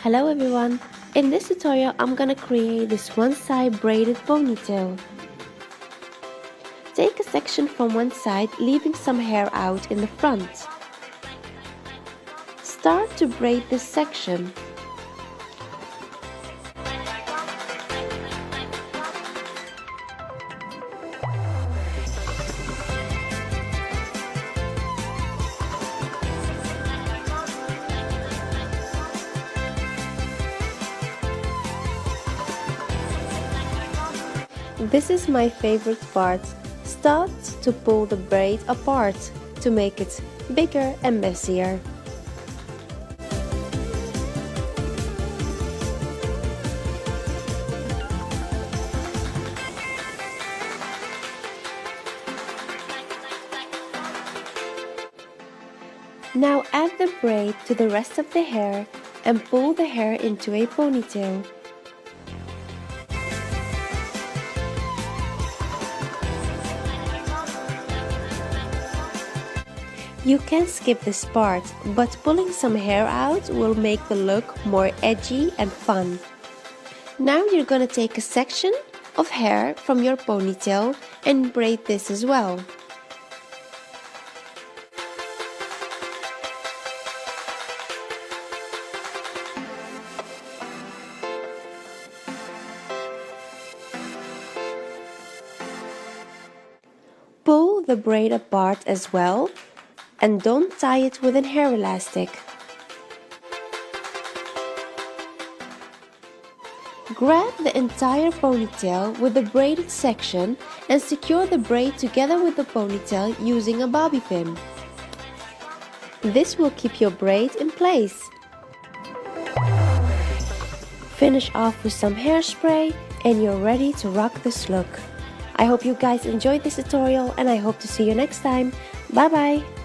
Hello everyone! In this tutorial I'm gonna create this one-side braided ponytail. Take a section from one side, leaving some hair out in the front. Start to braid this section. This is my favorite part. Start to pull the braid apart to make it bigger and messier. Now add the braid to the rest of the hair and pull the hair into a ponytail. You can skip this part, but pulling some hair out will make the look more edgy and fun. Now you're gonna take a section of hair from your ponytail and braid this as well. Pull the braid apart as well. And don't tie it with a hair elastic. Grab the entire ponytail with the braided section and secure the braid together with the ponytail using a bobby pin. This will keep your braid in place. Finish off with some hairspray and you're ready to rock this look. I hope you guys enjoyed this tutorial and I hope to see you next time. Bye bye!